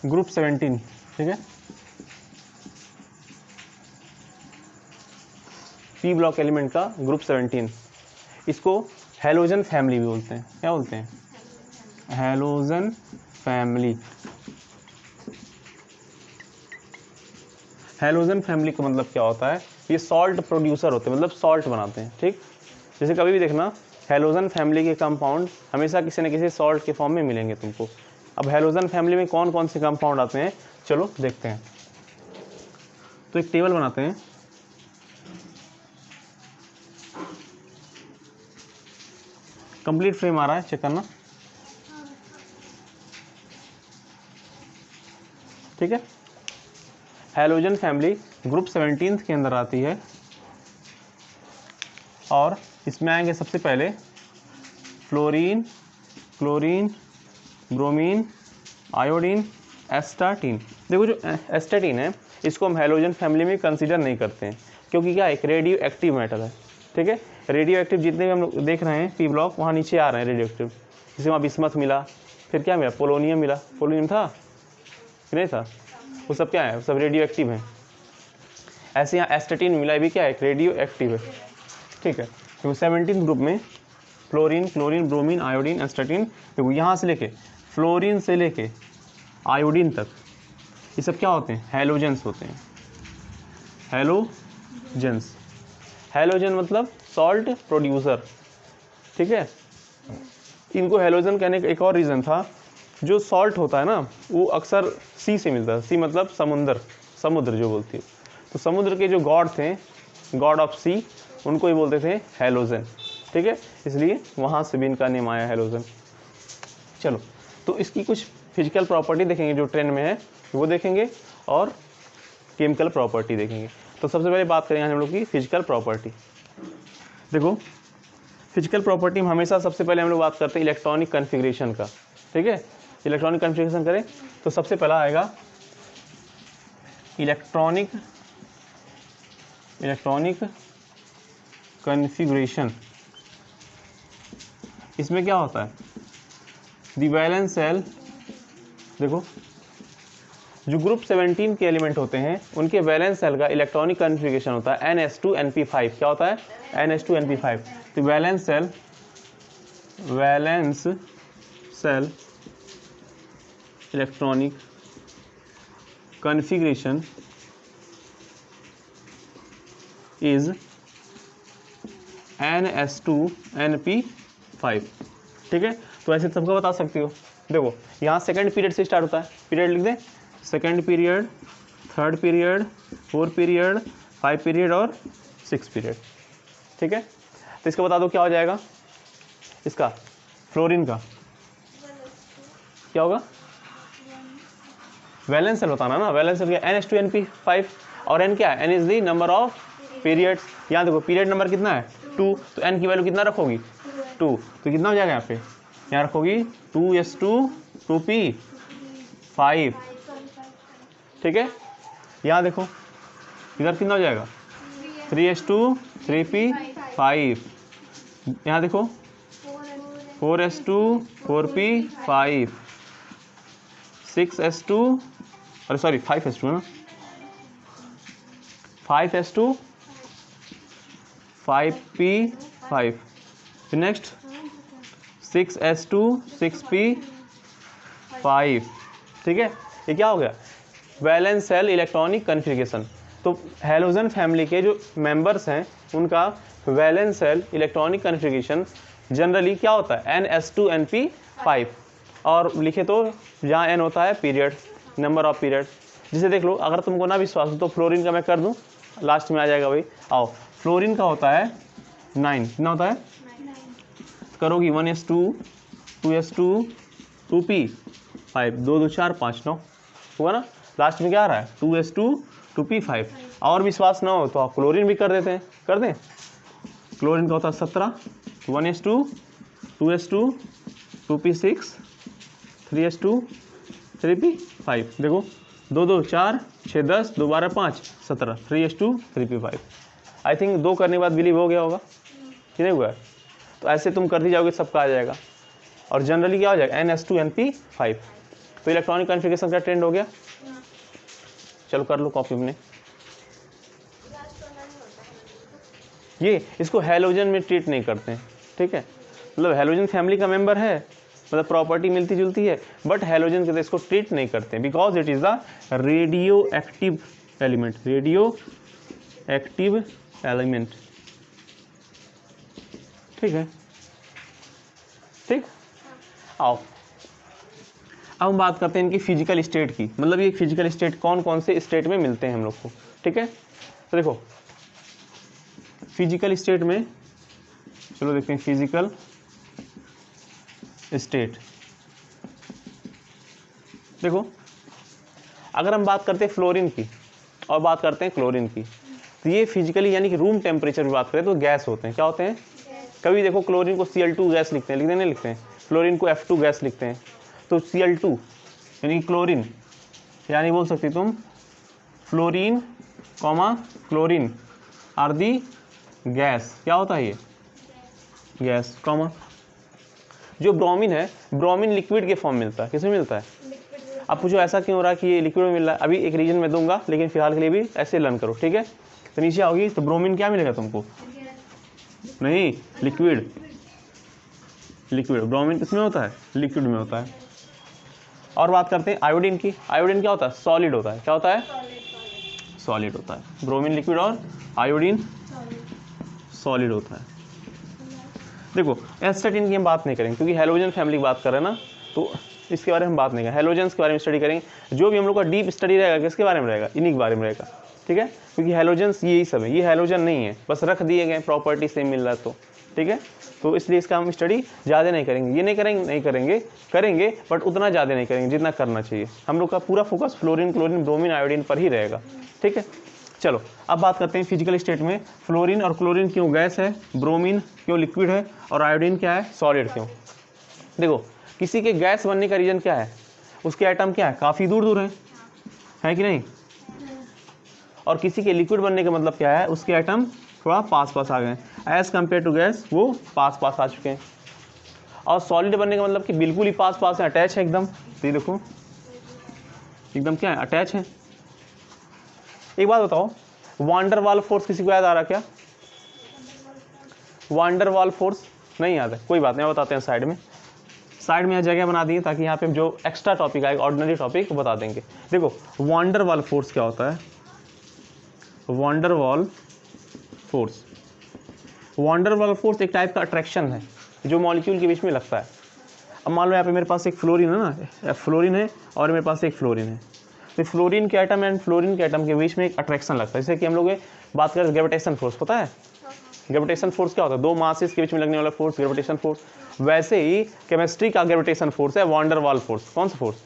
Group 17, ठीक है, P block element का ग्रुप 17, इसको हैलोजन फैमिली भी बोलते हैं। क्या बोलते हैं? Halogen family. हैलोजन फैमिली का मतलब क्या होता है? ये सॉल्ट प्रोड्यूसर होते हैं, मतलब सॉल्ट बनाते हैं, ठीक। जैसे कभी भी देखना हैलोजन फैमिली के कंपाउंड हमेशा किसी न किसी सॉल्ट के फॉर्म में मिलेंगे तुमको। अब हैलोजन फैमिली में कौन कौन से कंपाउंड आते हैं, चलो देखते हैं। तो एक टेबल बनाते हैं। कंप्लीट फ्रेम आ रहा है, चेक करना, ठीक है। हैलोजन फैमिली ग्रुप 17 के अंदर आती है और इसमें आएंगे सबसे पहले fluorine, chlorine, bromine, iodine, astatine. देखो जो एस्टाटीन है इसको हम हैलोजन फैमिली में कंसीडर नहीं करते हैं, क्योंकि क्या एक रेडियो एक्टिव मेटल है, ठीक है। रेडियो एक्टिव जितने भी हम लोग देख रहे हैं पी ब्लॉक, वहाँ नीचे आ रहे हैं रेडियो एक्टिव। जैसे वहाँ बिस्मथ मिला, फिर क्या मिला, पोलोनियम मिला, पोलोनियम था कि नहीं था, वो सब क्या है, सब रेडियो एक्टिव है। ऐसे यहाँ एस्टाटीन मिला, भी क्या है, एक रेडियो एक्टिव है, ठीक है। तो 17 ग्रुप में fluorine, chlorine, bromine, iodine, astatine, देखो यहाँ से लेके फ्लोरीन से लेके आयोडीन तक ये सब क्या होते हैं, हैलोजेंस होते हैं। हैलोजेंस, हैलोजन मतलब सॉल्ट प्रोड्यूसर, ठीक है। इनको हैलोजन कहने का एक और रीज़न था, जो सॉल्ट होता है ना वो अक्सर सी से मिलता है। सी मतलब समुंदर, समुद्र जो बोलती है। तो समुद्र के जो गॉड थे, गॉड ऑफ सी, उनको ही बोलते थे हैलोजन, ठीक है। इसलिए वहाँ से भी इनका नेम आया हैलोजन। चलो, तो इसकी कुछ फिजिकल प्रॉपर्टी देखेंगे जो ट्रेंड में है वो देखेंगे, और केमिकल प्रॉपर्टी देखेंगे। तो सबसे पहले बात करेंगे हम लोग की फिजिकल प्रॉपर्टी। देखो फिजिकल प्रॉपर्टी में हमेशा सबसे पहले हम लोग बात करते हैं इलेक्ट्रॉनिक कन्फिग्रेशन का, ठीक है। इलेक्ट्रॉनिक कन्फिग्रेशन करें तो सबसे पहला आएगा इलेक्ट्रॉनिक कन्फिग्रेशन। इसमें क्या होता है, द वैलेंस सेल, देखो जो ग्रुप 17 के एलिमेंट होते हैं उनके वैलेंस सेल का इलेक्ट्रॉनिक कन्फिग्रेशन होता है NH2NP5। क्या होता है, NH2NP5। तो valence shell electronic configuration is NH2NP5, ठीक है। तो ऐसे सबको बता सकती हो। देखो यहाँ सेकंड पीरियड से स्टार्ट होता है, पीरियड लिख दें, second period, third period, fourth period, 5 period और 6 पीरियड, ठीक है। तो इसका बता दो क्या हो जाएगा, इसका फ्लोरीन का क्या होगा, वैलेंस सेल बताना ना, वैलेंस सेल क्या, NH2NP5, और N क्या है, N is the number of periods. यहाँ देखो पीरियड नंबर कितना है 2, तो N की वैल्यू कितना रखोगी 2, तो कितना हो जाएगा यहाँ पे, यहाँ रखोगी 2s2 2p5, ठीक है। यहाँ देखो इधर कितना हो जाएगा 3s2 3p5, यहाँ देखो 4s2 4p5, 6s2, अरे सॉरी 5s2 है ना, 5s2 5p5, फिर नेक्स्ट 6s2 6p5, ठीक है। ये क्या हो गया, वैलेंस सेल इलेक्ट्रॉनिक कन्फिग्रेशन। तो हैलोजन फैमिली के जो मेंबर्स हैं उनका valence shell electronic configuration generally क्या होता है, NH2NP5, और लिखे तो जहाँ N होता है पीरियड, नंबर ऑफ पीरियड। जिसे देख लो, अगर तुमको ना विश्वास हो तो फ्लोरीन का मैं कर दूँ, लास्ट में आ जाएगा भाई। आओ, फ्लोरीन का होता है 9, कितना होता है, करोगी 1s2 2s2 2p5, 2 2 4 5 9 हुआ ना। लास्ट में क्या आ रहा है 2s2 2p5। और विश्वास ना हो तो आप क्लोरीन भी कर देते हैं, कर दें। क्लोरीन का होता है 17, 1s2 2s2 2p6 3s2 3p5। देखो 2 2 4 6 10 2 12 5 17 3s2 3p5। आई थिंक 2 करने के बाद बिलीव हो गया होगा कि नहीं हुआ है। तो ऐसे तुम करती जाओगे सबका आ जाएगा, और जनरली क्या हो जाएगा NH2NP5। तो इलेक्ट्रॉनिक कॉन्फ़िगरेशन का ट्रेंड हो गया। चलो कर लो कॉपी में। ये इसको हैलोजन में ट्रीट नहीं करते हैं, ठीक है, मतलब हैलोजन फैमिली का मेंबर है, मतलब प्रॉपर्टी मिलती जुलती है, बट हैलोजन के इसको ट्रीट नहीं करते because it is the radio active element, radio active element, ठीक है, ठीक। आओ अब हम बात करते हैं इनकी फिजिकल स्टेट की, मतलब ये फिजिकल स्टेट कौन कौन से स्टेट में मिलते हैं हम लोग को, ठीक है। तो देखो फिजिकल स्टेट में, चलो देखते हैं फिजिकल स्टेट। देखो अगर हम बात करते हैं फ्लोरीन की और बात करते हैं क्लोरीन की, तो ये फिजिकली यानी कि रूम टेम्परेचर की बात करें तो गैस होते हैं। क्या होते हैं? कभी देखो क्लोरीन को Cl2 गैस लिखते हैं, लिखते नहीं लिखते हैं, फ्लोरीन को F2 गैस लिखते हैं। तो Cl2 यानी क्लोरीन, यानी बोल सकते तुम fluorine comma chlorine are the gas. क्या होता है ये? Gas comma. जो ब्रोमीन है, ब्रोमीन लिक्विड के फॉर्म मिलता है। किसमें मिलता है? अब पूछो ऐसा क्यों हो रहा है कि ये लिक्विड में मिल रहा है? अभी एक रीजन में दूंगा, लेकिन फिलहाल के लिए भी ऐसे लर्न करो, ठीक है। तो नीचे आओगी तो ब्रोमीन क्या मिलेगा तुमको? नहीं, लिक्विड, लिक्विड। ब्रोमीन किसमें होता है? लिक्विड में होता है। और बात करते हैं आयोडीन की। आयोडीन क्या होता है? सॉलिड होता है। क्या होता है? सॉलिड होता है। ब्रोमीन लिक्विड और आयोडीन सॉलिड होता है। देखो एस्टेटिन की हम बात नहीं करेंगे क्योंकि हैलोजन फैमिली की बात कर रहे हैं ना, तो इसके बारे में हम बात नहीं करेंगे। हैलोजन्स के बारे में स्टडी करेंगे। जो भी हम लोग का डीप स्टडी रहेगा किसके बारे में रहेगा? इन्हीं के बारे में रहेगा, ठीक है, क्योंकि हैलोजन्स यही सब है। ये हैलोजन नहीं है, बस रख दिए गए, प्रॉपर्टी सेम मिल रहा है तो, ठीक है। तो इसलिए इसका हम स्टडी ज़्यादा नहीं करेंगे। ये नहीं करेंगे बट उतना ज़्यादा नहीं करेंगे जितना करना चाहिए। हम लोग का पूरा focus fluorine, chlorine, bromine, iodine पर ही रहेगा, ठीक है। चलो अब बात करते हैं फिजिकल स्टेट में फ्लोरीन और क्लोरीन क्यों गैस है, ब्रोमीन क्यों लिक्विड है और आयोडीन क्या है? सॉलिड क्यों। देखो किसी के गैस बनने का रीजन क्या है? उसके एटम क्या है? काफ़ी दूर दूर है कि नहीं। और किसी के लिक्विड बनने का मतलब क्या है? उसके एटम थोड़ा पास पास आ गए, एज कम्पेयर टू गैस वो पास पास आ चुके हैं। और सॉलिड बनने का मतलब कि बिल्कुल ही पास पास है, अटैच है एकदम। तो ये देखो एकदम क्या है? अटैच है। एक बात बताओ, वांडर वाल फोर्स किसी को याद आ रहा क्या? वांडर वाल फोर्स नहीं याद है, कोई बात नहीं, बताते हैं साइड में यहाँ जगह बना दी है ताकि यहाँ पे जो एक्स्ट्रा टॉपिक आएगा, ऑर्डिनरी टॉपिक, बता देंगे। देखो वांडर वाल फोर्स क्या होता है? Wander Waals force, wander Waals force एक टाइप का अट्रैक्शन है जो मॉलिक्यूल के बीच में लगता है। अब मान लो यहाँ पे मेरे पास एक फ्लोरीन है ना, फ्लोरीन है और मेरे पास एक फ्लोरीन है, तो फ्लोरीन के एटम एंड फ्लोरीन के एटम के बीच में एक अट्रैक्शन लगता है। जैसे कि हम लोग बात करें ग्रेविटेशन फोर्स, पता है ग्रेविटेशन फोर्स क्या होता है? दो मासेस के बीच में लगने वाला फोर्स ग्रेविटेशन फोर्स। वैसे ही केमिस्ट्री का ग्रेविटेशन फोर्स है वांडर वाल फोर्स। कौन सा फोर्स?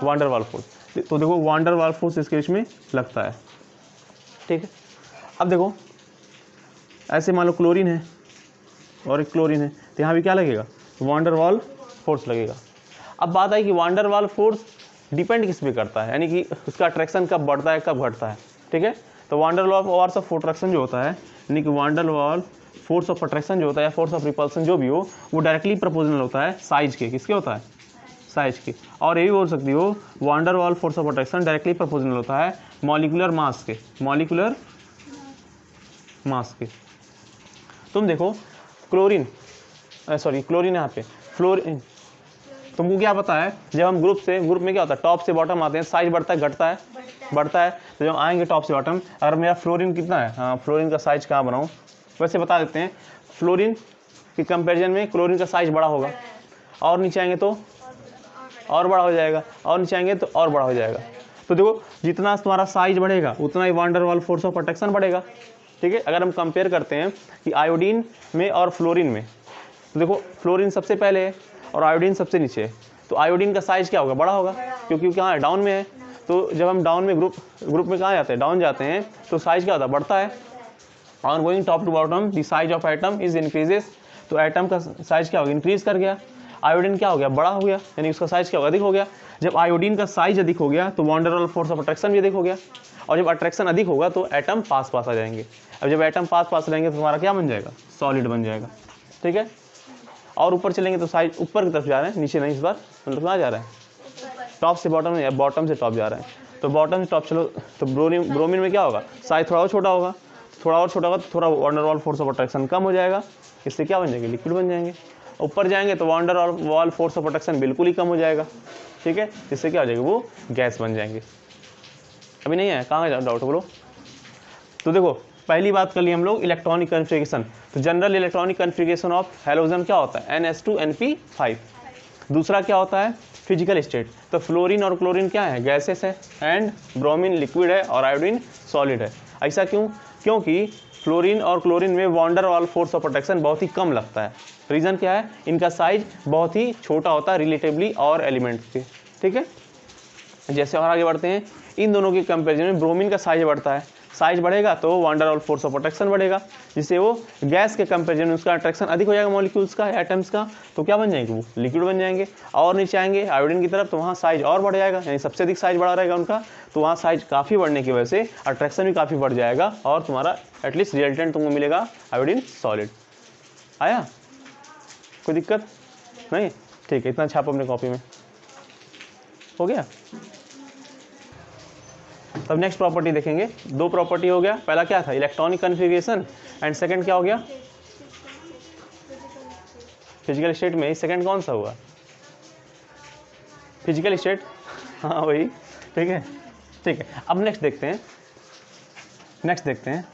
Wander Waals force. तो देखो वांडर वाल फोर्स इसके बीच में लगता है, ठीक है। अब देखो ऐसे मान लो क्लोरीन है और एक क्लोरीन है, तो यहाँ भी क्या लगेगा? वांडर वाल फोर्स लगेगा। अब बात आई कि वांडर वाल फोर्स डिपेंड किस पे करता है, यानी कि उसका अट्रैक्शन कब बढ़ता है कब घटता है, ठीक है। तो वांडर वाल ऑफ अट्रैक्शन जो होता है, यानी कि wander Waals force of attraction जो होता है, फोर्स ऑफ रिपल्सन जो भी हो, वो डायरेक्टली प्रोपोर्शनल होता है साइज के। किसके होता है? साइज के। और ये भी बोल सकती हो wander Waals force of attraction directly proportional होता है मॉलिक्यूलर मास के, मॉलिक्यूलर मास के। तुम देखो क्लोरीन, सॉरी क्लोरीन, यहाँ पे फ्लोरीन, तुमको क्या पता है जब हम ग्रुप में क्या होता है? टॉप से बॉटम आते हैं, साइज बढ़ता है घटता है? बढ़ता है। तो जब आएंगे टॉप से बॉटम, अगर मेरा फ्लोरीन कितना है, हाँ फ्लोरीन का साइज कहाँ बनाऊँ, वैसे बता देते हैं। फ्लोरीन के कंपैरिजन में क्लोरीन का साइज बड़ा होगा, और नीचे आएंगे तो और बड़ा हो जाएगा, और नीचे आएंगे तो और बड़ा हो जाएगा। तो देखो जितना तुम्हारा साइज बढ़ेगा उतना ही van der Waals force of attraction बढ़ेगा, ठीक है। अगर हम कंपेयर करते हैं कि आयोडीन में और फ्लोरीन में, तो देखो फ्लोरीन सबसे पहले है और आयोडीन सबसे नीचे है, तो आयोडीन का साइज क्या होगा? बड़ा होगा, क्योंकि कहाँ है? डाउन में है। तो जब हम डाउन में ग्रुप में कहाँ जाते हैं? डाउन जाते हैं, तो साइज क्या होता है? बढ़ता है। On going top to bottom the size of atom is increases, तो एटम का साइज क्या होगा? इंक्रीज कर गया। आयोडीन क्या हो गया? बड़ा हो गया, यानी उसका साइज क्या होगा? अधिक हो गया। जब आयोडीन का साइज अधिक हो गया तो wander Waals force of attraction भी अधिक हो गया, और जब अट्रैक्शन अधिक होगा तो एटम पास पास आ जाएंगे। अब जब एटम पास पास रहेंगे तो तुम्हारा क्या बन जाएगा? सॉलिड बन जाएगा, ठीक है। और ऊपर चलेंगे तो साइज ऊपर की तरफ जा रहे हैं, नीचे नहीं इस बार, मतलब कहाँ जा रहे हैं? टॉप से बॉटम या बॉटम से टॉप जा रहे हैं, तो बॉटम से टॉप चलो, तो ब्रोमीन में क्या होगा, साइज थोड़ा और छोटा होगा, थोड़ा और छोटा होगा तो थोड़ा van der Waals force of attraction कम हो जाएगा, इससे क्या बन जाएंगे, लिक्विड बन जाएंगे। ऊपर जाएंगे तो van der Waals force of attraction बिल्कुल ही कम हो जाएगा, ठीक है, इससे क्या हो जाएगा, वो गैस बन जाएंगे। अभी नहीं है, कहाँ है डाउट बोलो। तो देखो पहली बात कर ली हम लोग इलेक्ट्रॉनिक कन्फिगरेशन, तो general electronic configuration of halogen क्या होता है, NH2NP5। दूसरा क्या होता है, फिजिकल स्टेट, तो फ्लोरीन और क्लोरीन क्या है, गैसेस है, एंड ब्रोमीन लिक्विड है और आयोडीन सॉलिड है। ऐसा क्यों, क्योंकि फ्लोरीन और क्लोरीन में van der Waals force of attraction बहुत ही कम लगता है। रीज़न क्या है, इनका साइज बहुत ही छोटा होता है रिलेटिवली और एलिमेंट्स के, ठीक है। जैसे और आगे बढ़ते हैं, इन दोनों के कंपेरिजन में ब्रोमीन का साइज बढ़ता है, साइज बढ़ेगा तो van der Waals force of attraction बढ़ेगा, जिससे वो गैस के कंपेरिजन में उसका अट्रैक्शन अधिक हो जाएगा मॉलिक्यूल्स का, एटम्स का, तो क्या बन जाएंगे, वो लिक्विड बन जाएंगे। और नीचे आएंगे आयोडीन की तरफ, तो वहाँ साइज और बढ़ जाएगा, यानी सबसे अधिक साइज बढ़ा रहेगा उनका, तो वहाँ साइज काफ़ी बढ़ने की वजह से अट्रैक्शन भी काफ़ी बढ़ जाएगा और तुम्हारा एटलीस्ट रिजल्टेंट तुमको मिलेगा आयोडीन सॉलिड। आया, कोई दिक्कत नहीं, ठीक है, इतना छापो अपने कॉपी में, हो गया। तब नेक्स्ट प्रॉपर्टी देखेंगे, दो प्रॉपर्टी हो गया, पहला क्या था, इलेक्ट्रॉनिक कन्फिगरेशन, एंड सेकंड क्या हो गया, फिजिकल स्टेट में सेकंड कौन सा हुआ, फिजिकल स्टेट, हाँ वही, ठीक है, ठीक है। अब नेक्स्ट देखते हैं,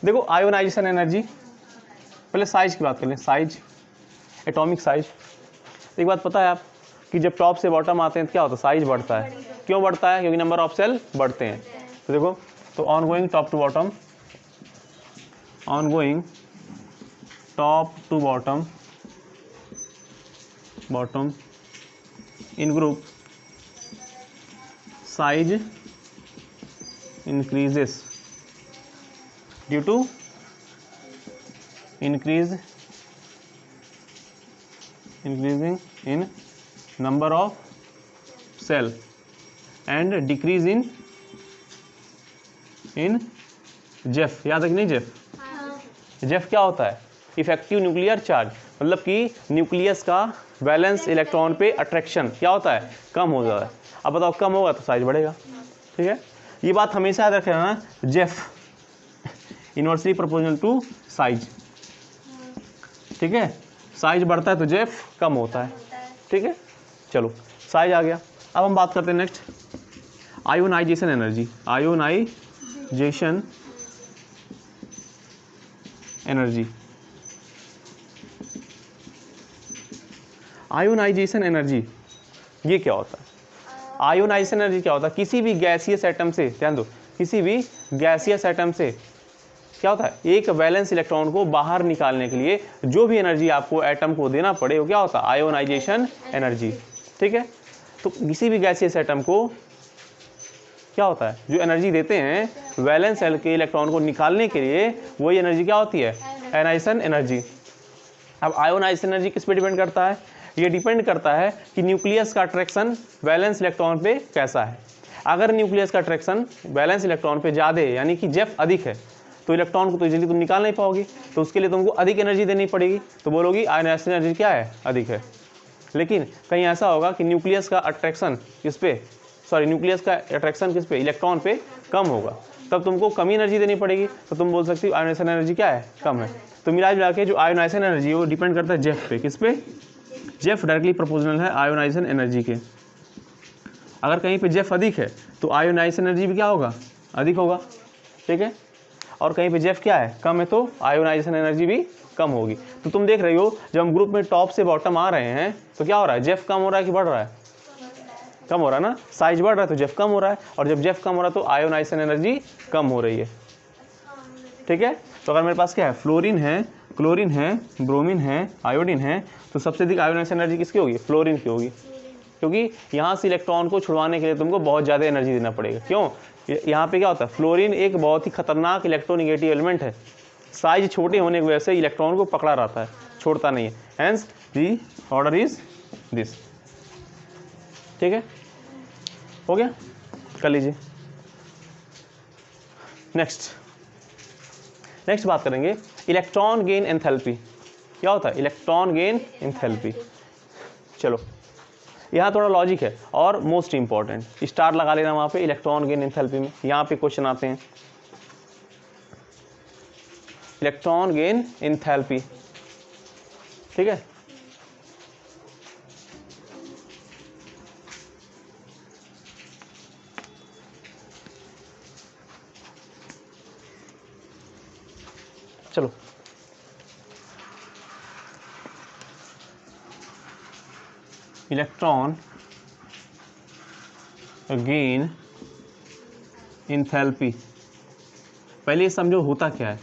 देखो आयोनाइजेशन एनर्जी, पहले साइज की बात कर लें, साइज, एटॉमिक साइज। एक बात पता है आप कि जब टॉप से बॉटम आते हैं तो क्या होता है, साइज बढ़ता है, क्यों बढ़ता है, क्योंकि नंबर ऑफ सेल बढ़ते हैं। तो देखो, तो on going top to bottom, on going top to bottom, bottom in group size increases due to increasing in number of cell and decrease in Zeff, याद है कि नहीं, जेफ क्या होता है, इफेक्टिव न्यूक्लियर चार्ज, मतलब कि न्यूक्लियस का वैलेंस इलेक्ट्रॉन पे अट्रैक्शन क्या होता है, कम हो जाता है। अब बताओ कम होगा तो साइज बढ़ेगा, ठीक है, ये बात हमेशा याद रखना ना, Zeff inversely proportional to size, ठीक है, साइज बढ़ता है तो जेफ कम होता है, ठीक है। चलो साइज आ गया, अब हम बात करते हैं next ionization energy, ionization energy, ionization energy ये क्या होता है, आयोनाइजेशन एनर्जी क्या होता है, किसी भी गैसियस एटम से, ध्यान दो, किसी भी गैसियस एटम से क्या होता है, एक वैलेंस इलेक्ट्रॉन को बाहर निकालने के लिए जो भी एनर्जी आपको एटम को देना पड़े वो क्या होता है, आयोनाइजेशन एनर्जी, ठीक है। तो किसी भी गैसियस एटम को क्या होता है, जो एनर्जी देते हैं वैलेंस सेल के इलेक्ट्रॉन को निकालने के लिए, वही एनर्जी क्या होती है, आयोनाइजेशन एनर्जी। अब आयोनाइजेशन एनर्जी किस पे डिपेंड करता है, ये डिपेंड करता है कि न्यूक्लियस का अट्रैक्शन वैलेंस इलेक्ट्रॉन पे कैसा है। अगर न्यूक्लियस का अट्रैक्शन वैलेंस इलेक्ट्रॉन पे ज़्यादा है, यानी कि जेफ अधिक है, तो इलेक्ट्रॉन को तो इजीली तुम निकाल नहीं पाओगी, तो उसके लिए तुमको अधिक एनर्जी देनी पड़ेगी, तो बोलोगी आयोनाइजेशन एनर्जी क्या है, अधिक है। लेकिन कहीं ऐसा होगा कि न्यूक्लियस का अट्रैक्शन किस पे, न्यूक्लियस का अट्रैक्शन किस पे, इलेक्ट्रॉन पे कम होगा, तब तुमको कम एनर्जी देनी पड़ेगी, तो तुम बोल सकती हो आयोनाइजेशन एनर्जी क्या है, कम है। तो मिला जुला के जो आयोनाइजेशन एनर्जी है वो डिपेंड करता है जेफ पे, किस पे, जेफ डायरेक्टली प्रोपोर्शनल है आयोनाइजेशन एनर्जी के। अगर कहीं पे जेफ अधिक है तो आयोनाइजेशन एनर्जी भी क्या होगा, अधिक होगा, ठीक है। और कहीं पे जेफ क्या है, कम है, तो आयोनाइजेशन एनर्जी भी कम होगी। तो तुम देख रही हो जब हम ग्रुप में टॉप से बॉटम आ रहे हैं तो क्या हो रहा है, जेफ कम हो रहा है कि बढ़ रहा है, कम हो रहा है ना, साइज बढ़ रहा है तो जेफ कम हो रहा है, और जब जेफ कम हो रहा है तो आयोनाइजेशन एनर्जी कम हो रही है, ठीक है। तो अगर मेरे पास क्या है, फ्लोरीन है, क्लोरीन है, ब्रोमीन है, आयोडीन है, तो सबसे अधिक आयोनाइजेशन एनर्जी किसकी होगी, फ्लोरीन की होगी, क्योंकि यहाँ से इलेक्ट्रॉन को छुड़वाने के लिए तुमको बहुत ज़्यादा एनर्जी देना पड़ेगा। क्यों, यहाँ पे क्या होता है, फ्लोरीन एक बहुत ही खतरनाक इलेक्ट्रोनिगेटिव एलिमेंट है, साइज छोटे होने की वजह से इलेक्ट्रॉन को पकड़ा रहता है, छोड़ता नहीं है, hence the order is this, ठीक है, हो गया, कर लीजिए। नेक्स्ट बात करेंगे इलेक्ट्रॉन गेन एंथैल्पी, क्या होता है इलेक्ट्रॉन गेन एंथैल्पी। चलो यहाँ थोड़ा लॉजिक है और मोस्ट इंपॉर्टेंट स्टार लगा लेना वहाँ पे इलेक्ट्रॉन गेन एंथैल्पी में। यहाँ पे क्वेश्चन आते हैं इलेक्ट्रॉन गेन एंथैल्पी, ठीक है। चलो इलेक्ट्रॉन गेन एंथैल्पी, पहले ये समझो होता क्या है,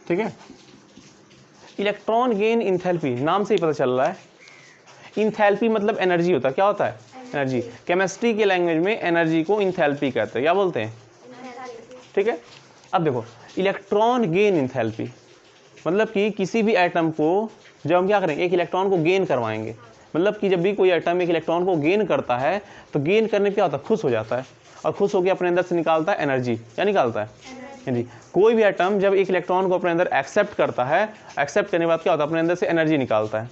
ठीक है। इलेक्ट्रॉन गेन एंथैल्पी नाम से ही पता चल रहा है, एंथैल्पी मतलब एनर्जी होता है। क्या होता है? एनर्जी। केमिस्ट्री के लैंग्वेज में एनर्जी को एंथैल्पी कहते हैं। क्या बोलते हैं? ठीक है। अब देखो इलेक्ट्रॉन गेन एंथैल्पी मतलब कि किसी भी एटम को जब हम क्या करेंगे, एक इलेक्ट्रॉन को गेन करवाएंगे, मतलब कि जब भी कोई एटम एक इलेक्ट्रॉन को गेन करता है तो गेन करने पे क्या होता है, खुश हो जाता है और खुश होकर अपने अंदर से निकालता है एनर्जी। क्या निकालता है? एनर्जी। कोई भी एटम जब एक इलेक्ट्रॉन को अपने अंदर एक्सेप्ट करता है, एक्सेप्ट करने के बाद क्या होता है, अपने अंदर से एनर्जी निकालता है।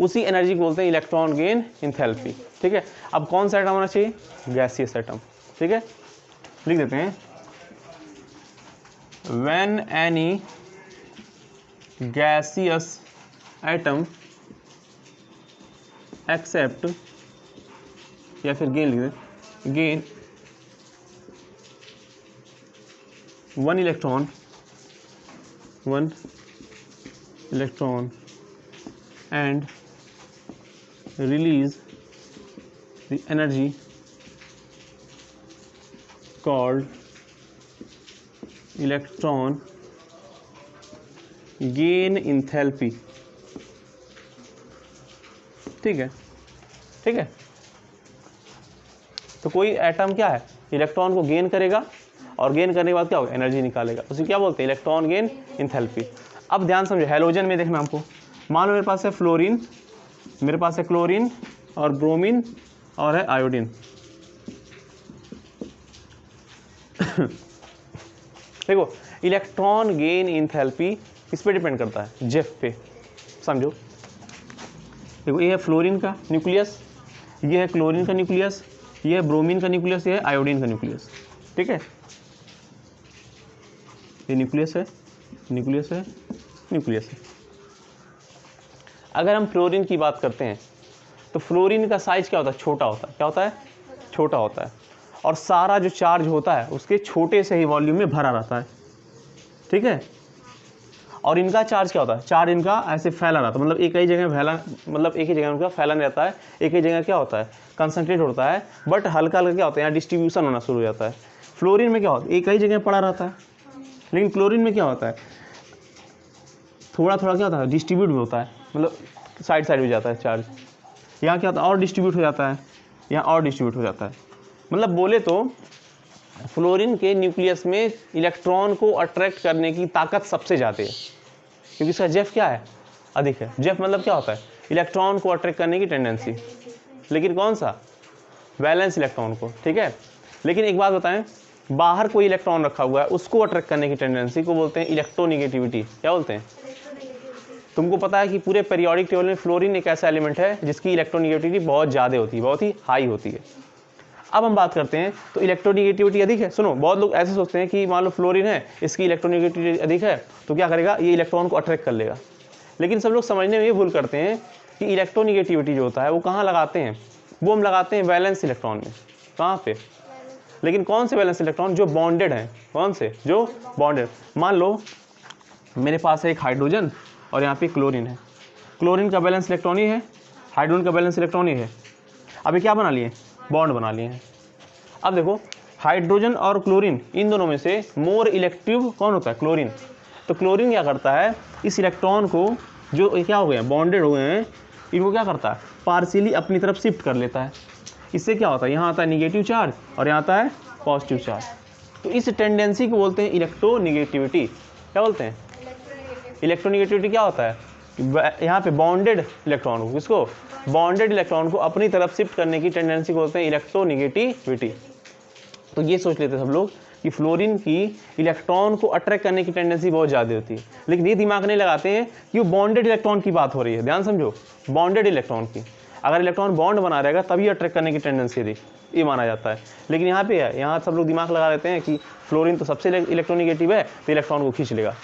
उसी एनर्जी को बोलते हैं इलेक्ट्रॉन गेन एंथैल्पी, ठीक है। अब कौन सा एटम होना चाहिए? गैसियस एटम, ठीक है। लिख देते हैं when any gaseous atom accept, या फिर गेन लिख दें, gain one electron and release the energy called electron gain enthalpy, ठीक है, ठीक है। तो कोई एटम क्या है, इलेक्ट्रॉन को गेन करेगा और गेन करने के बाद क्या होगा, एनर्जी निकालेगा, उसे क्या बोलते हैं, इलेक्ट्रॉन गेन एंथैल्पी। अब ध्यान समझो, हैलोजन में देखना हमको, मान लो मेरे पास है फ्लोरीन, मेरे पास है क्लोरीन और ब्रोमीन और है आयोडीन। देखो इलेक्ट्रॉन गेन एंथैल्पी किस पे डिपेंड करता है, जेफ पे। समझो देखो, ये है फ्लोरीन का न्यूक्लियस, ये है क्लोरीन का न्यूक्लियस, ये है ब्रोमीन का न्यूक्लियस, ये है आयोडीन का न्यूक्लियस, ठीक है। ये न्यूक्लियस है, न्यूक्लियस है, न्यूक्लियस है। अगर हम फ्लोरीन की बात करते हैं तो फ्लोरीन का साइज क्या होता है, छोटा होता है। क्या होता है? छोटा होता है। और सारा जो चार्ज होता है उसके छोटे से ही वॉल्यूम में भरा रहता है, ठीक है। और इनका चार्ज क्या होता है, चार्ज इनका ऐसे फैला रहता है, मतलब एक ही जगह फैला, मतलब एक ही जगह उनका फैला नहीं रहता है, एक ही जगह क्या होता है, कंसंट्रेट होता है, बट हल्का हल्का क्या होता है, यहाँ डिस्ट्रीब्यूशन होना शुरू हो जाता है। फ्लोरीन में क्या होता है, एक ही जगह पड़ा रहता है, लेकिन क्लोरीन में क्या होता है, थोड़ा थोड़ा क्या होता है, डिस्ट्रीब्यूट भी होता है, मतलब साइड साइड में जाता है चार्ज। यहाँ क्या होता है, और डिस्ट्रीब्यूट हो जाता है, यहाँ और डिस्ट्रीब्यूट हो जाता है। मतलब बोले तो फ्लोरीन के न्यूक्लियस में इलेक्ट्रॉन को अट्रैक्ट करने की ताकत सबसे ज़्यादा है, क्योंकि इसका जेफ क्या है, अधिक है। जेफ मतलब क्या होता है, इलेक्ट्रॉन को अट्रैक्ट करने की टेंडेंसी, लेकिन कौन सा, वैलेंस इलेक्ट्रॉन को, ठीक है। लेकिन एक बात बताएं, बाहर कोई इलेक्ट्रॉन रखा हुआ है उसको अट्रैक्ट करने की टेंडेंसी को बोलते हैं इलेक्ट्रोनिगेटिविटी। क्या बोलते हैं? तुमको पता है कि पूरे पीरियोडिक टेबल में फ्लोरीन एक ऐसा एलिमेंट है जिसकी इलेक्ट्रोनिगेटिविटी बहुत ज़्यादा होती है, बहुत ही हाई होती है। अब हम बात करते हैं तो इलेक्ट्रोनिगेटिविटी अधिक है। सुनो, बहुत लोग ऐसे सोचते हैं कि मान लो फ्लोरीन है, इसकी इलेक्ट्रोनिगेटिविटी अधिक है तो क्या करेगा, ये इलेक्ट्रॉन को अट्रैक्ट कर लेगा। लेकिन सब लोग समझने में ये भूल करते हैं कि इलेक्ट्रोनिगेटिविटी जो होता है वो कहाँ लगाते हैं, वो हम लगाते हैं वैलेंस इलेक्ट्रॉन में। कहाँ पे? लेकिन कौन से वैलेंस इलेक्ट्रॉन, जो बॉन्डेड हैं। कौन से? जो बॉन्डेड। मान लो मेरे पास है एक हाइड्रोजन और यहाँ पे क्लोरीन है, क्लोरीन का बैलेंस इलेक्ट्रॉन ही है, हाइड्रोजन का बैलेंस इलेक्ट्रॉन ही है। अभी क्या बना लिए, बॉन्ड बना लिए हैं। अब देखो हाइड्रोजन और क्लोरीन, इन दोनों में से मोर इलेक्टिव कौन होता है, क्लोरीन। तो क्लोरीन क्या करता है, इस इलेक्ट्रॉन को जो क्या हो गए, बॉन्डेड हुए हैं, इनको क्या करता है, पार्शियली अपनी तरफ शिफ्ट कर लेता है। इससे क्या होता है, यहाँ आता है निगेटिव चार्ज और यहाँ आता है पॉजिटिव चार्ज। तो इस टेंडेंसी को बोलते हैं इलेक्ट्रोनिगेटिविटी। क्या बोलते हैं, इलेक्ट्रोनिगेटिविटी। क्या होता है, यहाँ पे बॉन्डेड इलेक्ट्रॉन को, किसको, बॉन्डेड इलेक्ट्रॉन को अपनी तरफ शिफ्ट करने की टेंडेंसी को बोलते हैं इलेक्ट्रोनिगेटिविटी। तो ये सोच लेते सब लोग कि फ्लोरीन की इलेक्ट्रॉन को अट्रैक्ट करने की टेंडेंसी बहुत ज़्यादा होती है, लेकिन ये दिमाग नहीं लगाते हैं कि वो बॉन्डेड इलेक्ट्रॉन की बात हो रही है। ध्यान समझो, बॉन्डेड इलेक्ट्रॉन की, अगर इलेक्ट्रॉन बॉन्ड बना रहेगा तभी अट्रैक्ट करने की टेंडेंसी थी, ये माना जाता है। लेकिन यहाँ पे है, यहाँ सब लोग दिमाग लगा देते हैं कि फ्लोरीन तो सबसे इलेक्ट्रोनिगेटिव है तो इलेक्ट्रॉन को खींच लेगा।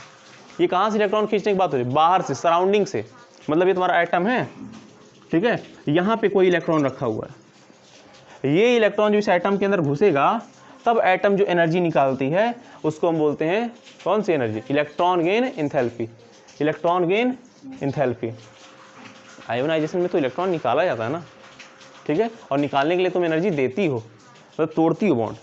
ये कहाँ से इलेक्ट्रॉन खींचने की बात हो रही है? बाहर से, सराउंडिंग से। मतलब ये तुम्हारा एटम है, ठीक है, यहाँ पे कोई इलेक्ट्रॉन रखा हुआ है, ये इलेक्ट्रॉन जो इस एटम के अंदर घुसेगा तब एटम जो एनर्जी निकालती है उसको हम बोलते हैं कौन सी energy? Electron gain enthalpy. Electron gain enthalpy. Ionisation में तो इलेक्ट्रॉन निकाला जाता है ना, ठीक है, और निकालने के लिए तुम एनर्जी देती हो, मतलब तोड़ती हो बॉन्ड।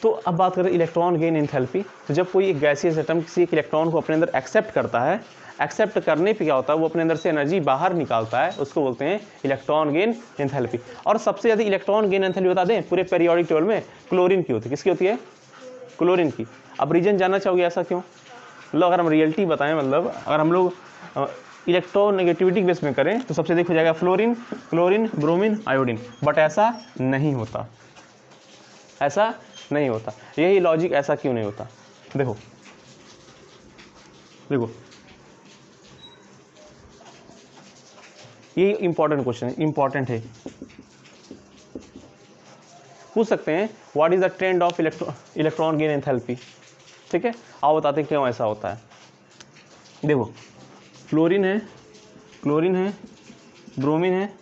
तो अब बात करें इलेक्ट्रॉन गेन एंथैल्पी। तो जब कोई एक गैसियस एटम किसी एक इलेक्ट्रॉन को अपने अंदर एक्सेप्ट करता है, एक्सेप्ट करने पे क्या होता है, वो अपने अंदर से एनर्जी बाहर निकालता है, उसको बोलते हैं इलेक्ट्रॉन गेन एंथैल्पी। और सबसे ज़्यादा इलेक्ट्रॉन गेन एंथैल्पी बता दें पूरे पीरियोडिक टेबल में क्लोरीन की होती है। किसकी होती है? क्लोरीन की। अब रीजन जानना चाहोगे ऐसा क्यों? मतलब अगर हम रियलिटी बताएं, मतलब अगर हम लोग इलेक्ट्रोनेगेटिविटी बेस में करें तो सबसे अधिक हो जाएगा fluorine, chlorine, bromine, iodine. But ऐसा नहीं होता, ऐसा नहीं होता। यही लॉजिक, ऐसा क्यों नहीं होता? देखो देखो, ये इंपॉर्टेंट क्वेश्चन है, इंपॉर्टेंट है, पूछ सकते हैं what is the trend of electron gain enthalpy. ठीक है, आओ बताते हैं क्यों ऐसा होता है। देखो, फ्लोरीन है, क्लोरीन है, ब्रोमीन है,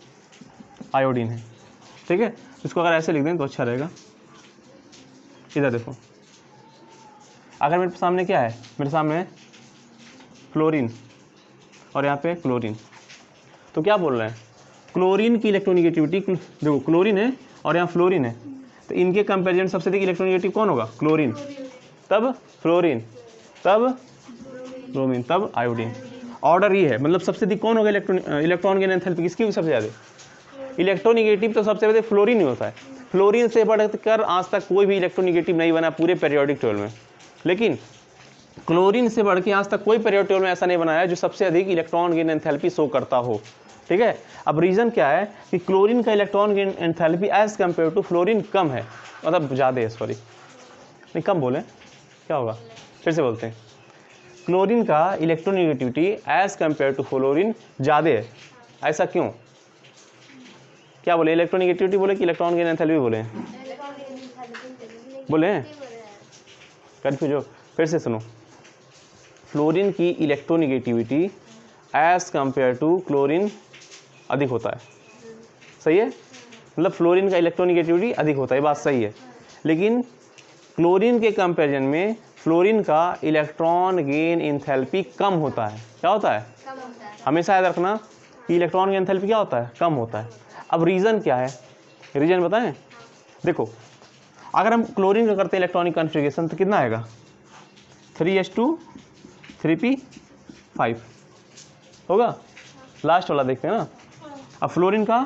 आयोडीन है, ठीक है। इसको अगर ऐसे लिख दें तो अच्छा रहेगा। इधर देखो, अगर मेरे सामने क्या है, मेरे सामने है फ्लोरीन और यहाँ पे क्लोरीन, तो क्या बोल रहे हैं? क्लोरीन की इलेक्ट्रोनिगेटिविटी, देखो क्लोरीन है और यहाँ फ्लोरीन है, तो इनके कंपैरिजन सबसे अधिक इलेक्ट्रोनिगेटिव कौन होगा? क्लोरीन, तब फ्लोरीन, तब ब्रोमीन, तब आयोडीन। ऑर्डर ये है, मतलब सबसे अधिक कौन होगा इलेक्ट्रॉन गेन एंथैल्पी किसकी सबसे ज़्यादा? इलेक्ट्रोनिगेटिव तो सबसे ज़्यादा फ्लोरीन ही होता है। फ्लोरीन से बढ़कर आज तक कोई भी इलेक्ट्रोनिगेटिव नहीं बना पूरे पीरियोडिक टेबल में, लेकिन क्लोरीन से बढ़ के आज तक कोई पीरियोडिक टेबल में ऐसा नहीं बनाया जो सबसे अधिक इलेक्ट्रॉन गेन एंथैल्पी शो करता हो। ठीक है, अब रीज़न क्या है कि क्लोरीन का electron gain enthalpy as compared to fluorine कम है, मतलब ज़्यादा है, सॉरी नहीं कम बोले, क्या होगा फिर से बोलते हैं, क्लोरीन का electronegativity as compared to fluorine ज़्यादा है। ऐसा क्यों? क्या बोले, इलेक्ट्रोनिगेटिविटी बोले कि इलेक्ट्रॉन गेन एंथैल्पी बोले? बोले कन्फ्यूज हो, फिर से सुनो। फ्लोरीन की electronegativity as compared to chlorine अधिक होता है, सही है, मतलब फ्लोरीन का इलेक्ट्रोनिगेटिविटी अधिक होता है, बात सही है। लेकिन क्लोरीन के कंपैरिजन में फ्लोरीन का इलेक्ट्रॉन गेन एंथैल्पी कम होता है। क्या होता है? हमेशा याद रखना कि इलेक्ट्रॉन गेन एंथैल्पी क्या होता है? कम होता है। अब रीज़न क्या है, रीज़न बताएं। देखो, अगर हम क्लोरीन का करते हैं इलेक्ट्रॉनिक कॉन्फ़िगरेशन तो कितना आएगा? 3s2 3p5 होगा, लास्ट वाला देखते हैं ना। अब फ्लोरीन का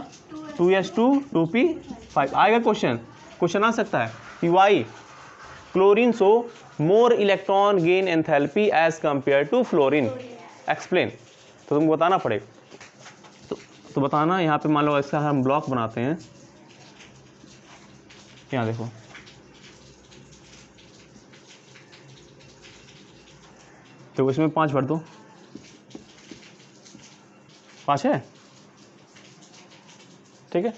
2s2 2p5 आएगा। क्वेश्चन आ सकता है कि why chlorine so more electron gain enthalpy as compared to fluorine, explain. तो तुमको बताना पड़ेगा, तो बताना। यहाँ पे मान लो इसका हम ब्लॉक बनाते हैं, यहाँ देखो, तो इसमें 5 भर दो, 5 है, ठीक है।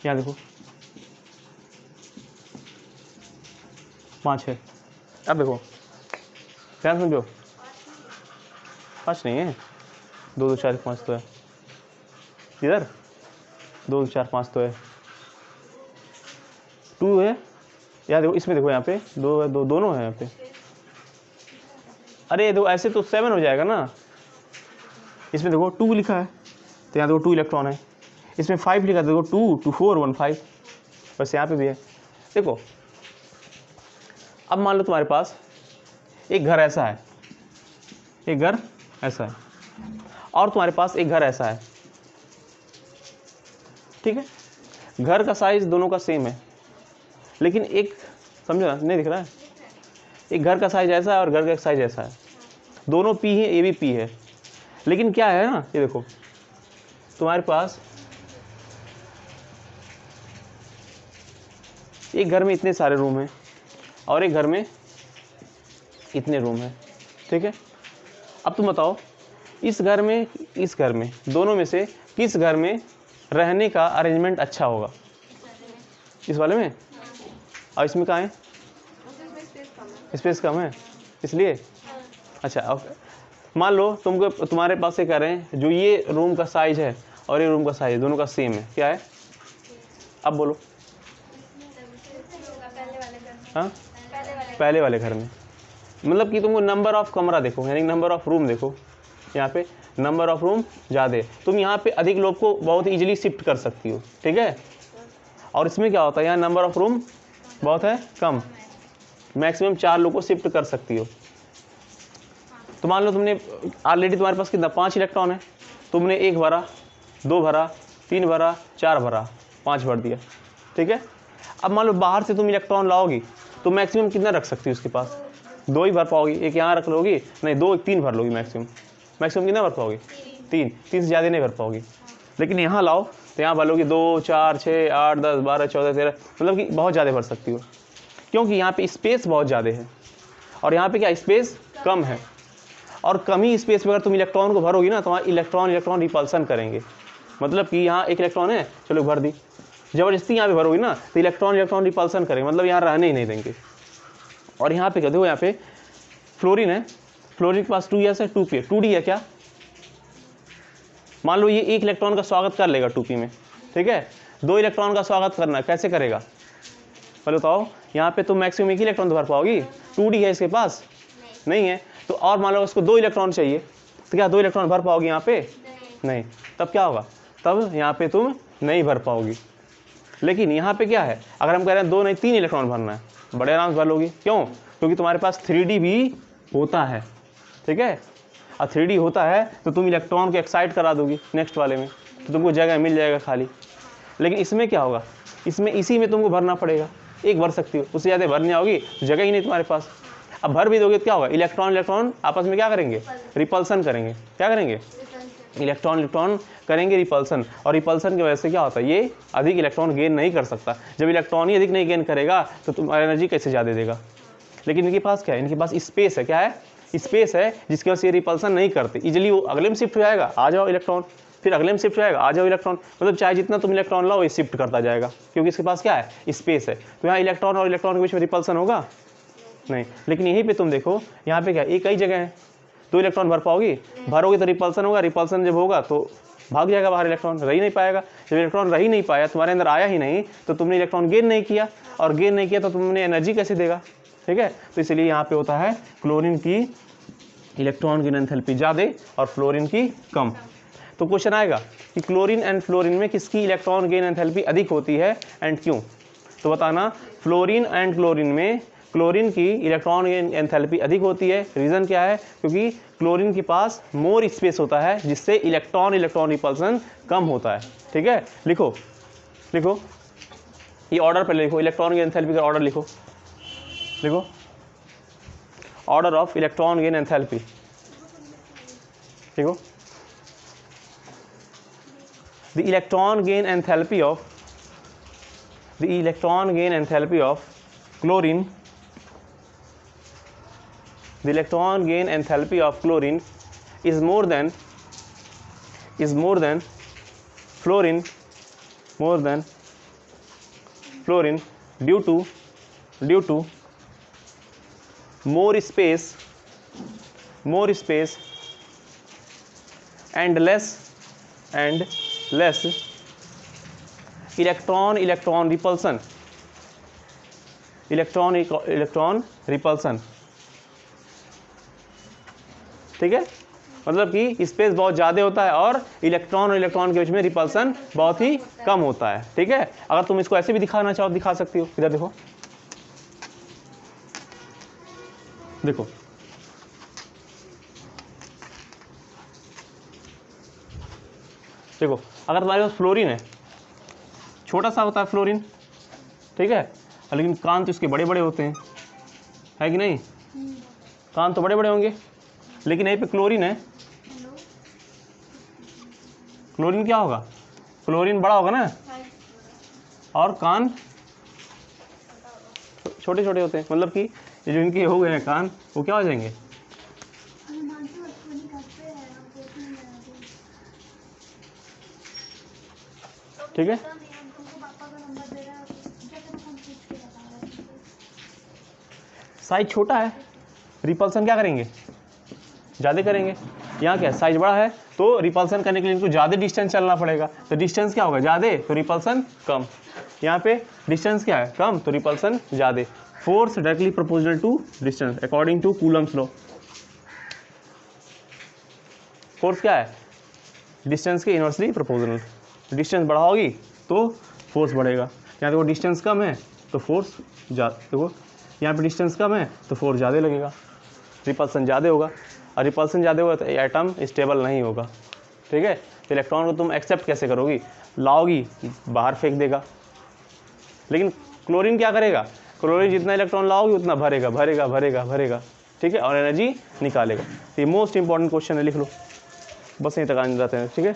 यहाँ देखो 5 है। अब देखो ध्यान समझो, 5 नहीं है, 2 2 4 5 तो है, इधर 2 2 4 5 तो है, 2 है। यहाँ देखो, इसमें देखो, यहाँ पे 2 है, 2 दोनों है यहाँ पे। अरे देखो ऐसे तो 7 हो जाएगा ना, इसमें देखो 2 लिखा है तो यहाँ देखो 2 इलेक्ट्रॉन है, इसमें 5 लिखा है, देखो 2 2 4 1 5, बस यहाँ पे भी है। देखो अब मान लो तुम्हारे पास एक घर ऐसा है, एक घर ऐसा है, और तुम्हारे पास एक घर ऐसा है, ठीक है। घर का साइज दोनों का सेम है, लेकिन एक समझो ना, नहीं दिख रहा है, एक घर का साइज ऐसा है और घर का साइज ऐसा है, दोनों पी है, ये भी पी है। लेकिन क्या है ना, ये देखो तुम्हारे पास एक घर में इतने सारे रूम हैं और एक घर में इतने रूम हैं, ठीक है। अब तुम बताओ इस घर में दोनों में से किस घर में रहने का अरेंजमेंट अच्छा होगा? इस वाले में। और इसमें कहाँ है? स्पेस कम है इसलिए। अच्छा ओके, मान लो तुमको तुम्हारे पास से कह रहे हैं जो ये रूम का साइज है और ये रूम का साइज दोनों का सेम है, क्या है? अब बोलो। हाँ, पहले वाले घर में मतलब कि तुमको नंबर ऑफ कमरा देखो, यानी नंबर ऑफ रूम देखो। यहाँ पे नंबर ऑफ रूम ज़्यादा है, तुम यहाँ पे अधिक लोग को बहुत इजीली शिफ्ट कर सकती हो, ठीक है। और इसमें क्या होता है, यहाँ नंबर ऑफ रूम बहुत है कम, मैक्सिमम 4 लोग को शिफ्ट कर सकती हो। तो मान लो तुमने ऑलरेडी तुम्हारे पास कितना 5 इलेक्ट्रॉन है, तुमने 1 भरा, 2 भरा, 3 भरा, 4 भरा, 5 भर दिया, ठीक है। अब मान लो बाहर से तुम इलेक्ट्रॉन लाओगी तो मैक्सिमम कितना रख सकती हो उसके पास? 2 ही भर पाओगी, एक यहाँ रख लोगी, नहीं 2 3 भर लोगी मैक्सिमम कितना भर पाओगी? 3 से ज़्यादा नहीं भर पाओगी। लेकिन यहाँ लाओ तो यहाँ भर लोगी 2 4 6 8 10 12 14 13, मतलब कि बहुत ज़्यादा भर सकती हो, क्योंकि यहाँ पे स्पेस बहुत ज़्यादा है और यहाँ पे क्या स्पेस कम है। और कम ही स्पेस में अगर तुम इलेक्ट्रॉन को भरोगी ना, तुम्हारा इलेक्ट्रॉन रिपल्सन करेंगे। मतलब कि यहाँ एक इलेक्ट्रॉन है, चलो भर दी, जबरदस्ती यहाँ पे भरोगी ना तो इलेक्ट्रॉन रिपल्सन करेंगे, मतलब यहाँ रहने ही नहीं देंगे। और यहाँ पे क्या देखो, यहाँ पे फ्लोरीन है, फ्लोरीन के पास 2s है, 2p है, 2d है क्या? मान लो ये 1 इलेक्ट्रॉन का स्वागत कर लेगा 2p में, ठीक है। 2 इलेक्ट्रॉन का स्वागत करना है, कैसे करेगा पहले बताओ? यहाँ पे तो मैक्सिमम 1 ही इलेक्ट्रॉन तो भर पाओगी, 2d है इसके पास नहीं है तो, और मान लो उसको 2 इलेक्ट्रॉन चाहिए तो क्या 2 इलेक्ट्रॉन भर पाओगी यहाँ पे? नहीं। तब क्या होगा? तब यहाँ पे तुम नहीं भर पाओगी। लेकिन यहाँ पे क्या है, अगर हम कह रहे हैं 2 नहीं 3 इलेक्ट्रॉन भरना है, बड़े आराम से भर लोगी। क्यों? क्योंकि तुम्हारे पास 3d भी होता है, ठीक है। और 3d होता है तो तुम इलेक्ट्रॉन को एक्साइट करा दोगी नेक्स्ट वाले में, तो तुमको जगह मिल जाएगा खाली। लेकिन इसमें क्या होगा, इसमें इसी में तुमको भरना पड़ेगा, 1 भर सकती हो, उससे ज़्यादा भरनी होगी तो जगह ही नहीं तुम्हारे पास। अब भर भी दोगे तो क्या होगा, इलेक्ट्रॉन आपस में क्या करेंगे? रिपल्सन करेंगे। क्या करेंगे? इलेक्ट्रॉन करेंगे रिपल्सन। और रिपल्सन की वजह से क्या होता है, ये अधिक इलेक्ट्रॉन गेन नहीं कर सकता। जब इलेक्ट्रॉन ही अधिक नहीं गेन करेगा तो तुम्हारी एनर्जी कैसे ज़्यादा देगा? लेकिन इनके पास क्या है, इनके पास स्पेस है। क्या है? स्पेस है, जिसकी वजह से ये रिपल्सन नहीं करते इजिली। वो अगले में शिफ्ट हो जाएगा, आ जाओ इलेक्ट्रॉन, फिर अगले में शिफ्ट हो जाएगा, आ जाओ इलेक्ट्रॉन, मतलब चाहे जितना तुम इलेक्ट्रॉन लाओ ये शिफ्ट करता जाएगा, क्योंकि इसके पास क्या है, स्पेस है। तो यहाँ इलेक्ट्रॉन और इलेक्ट्रॉन के बीच में रिपल्सन होगा नहीं। लेकिन यहीं पे तुम देखो, यहाँ पे क्या एक ही जगह है, 2 इलेक्ट्रॉन भर पाओगी, भरोगे तो रिपल्सन होगा, रिपल्सन जब होगा तो भाग जाएगा बाहर, इलेक्ट्रॉन रह ही नहीं पाएगा। जब इलेक्ट्रॉन रह ही नहीं पाया, तुम्हारे अंदर आया ही नहीं, तो तुमने इलेक्ट्रॉन गेन नहीं किया, और गेन नहीं किया तो तुमने एनर्जी कैसे देगा, ठीक है। तो इसलिए यहाँ पे होता है क्लोरीन की इलेक्ट्रॉन गेन एंथैल्पी ज़्यादा और फ्लोरीन की कम। तो क्वेश्चन आएगा कि क्लोरीन एंड फ्लोरीन में किसकी इलेक्ट्रॉन गेन एंथैल्पी अधिक होती है एंड क्यों? तो बताना, फ्लोरीन एंड क्लोरीन में क्लोरीन की इलेक्ट्रॉन गेन एंथैल्पी अधिक होती है। रीज़न क्या है? क्योंकि क्लोरीन के पास मोर स्पेस होता है, जिससे इलेक्ट्रॉन रिपल्सन कम होता है, ठीक है। लिखो ये ऑर्डर पर लिखो, इलेक्ट्रॉन गेन एंथैल्पी का ऑर्डर लिखो order of electron gain enthalpy लिखो। The electron gain enthalpy of chlorine, the electron gain enthalpy of chlorine is more than fluorine due to more space and less electron repulsion, electron repulsion, ठीक है। मतलब कि space बहुत ज़्यादा होता है और इलेक्ट्रॉन के बीच में रिपल्सन बहुत ही कम होता है, ठीक है। अगर तुम इसको ऐसे भी दिखाना चाहो दिखा सकती हो। इधर देखो अगर तुम्हारे पास फ्लोरीन है, छोटा सा होता है फ्लोरीन, ठीक है, लेकिन कान तो इसके बड़े बड़े होते हैं, है कि नहीं? कान तो बड़े बड़े होंगे। लेकिन यहीं पे क्लोरीन है, क्लोरीन क्या होगा? क्लोरीन बड़ा होगा ना, और कान छोटे छोटे होते हैं, मतलब कि ये जो इनके हो गए हैं कान वो क्या हो जाएंगे, ठीक है। साइज छोटा है, रिपल्सन क्या करेंगे, ज़्यादा करेंगे। यहाँ क्या साइज बड़ा है तो रिपल्सन करने के लिए इनको ज़्यादा डिस्टेंस चलना पड़ेगा, तो डिस्टेंस क्या होगा ज़्यादा तो रिपल्सन कम। यहाँ पे डिस्टेंस क्या है कम तो रिपल्सन ज़्यादा। Force directly proportional to distance according to Coulomb's law. Force क्या है डिस्टेंस के इनवर्सली प्रोपोर्शनल, डिस्टेंस बड़ा होगी तो फोर्स बढ़ेगा। यहाँ देखो डिस्टेंस कम है तो फोर्स ज़्यादा, देखो यहाँ पे डिस्टेंस कम है तो फोर्स ज़्यादा लगेगा, रिपल्सन ज़्यादा होगा, और रिपल्सन ज़्यादा होगा तो एटम स्टेबल नहीं होगा, ठीक है। तो इलेक्ट्रॉन को तुम एक्सेप्ट कैसे करोगी, लाओगी बाहर फेंक देगा। लेकिन क्लोरीन क्या करेगा, क्लोरीन जितना इलेक्ट्रॉन लाओगी उतना भरेगा भरेगा भरेगा भरेगा, ठीक है, और एनर्जी निकालेगा। तो ये मोस्ट इंपॉर्टेंट क्वेश्चन है, लिख लो, बस यहीं तक आने जाते हैं, ठीक है।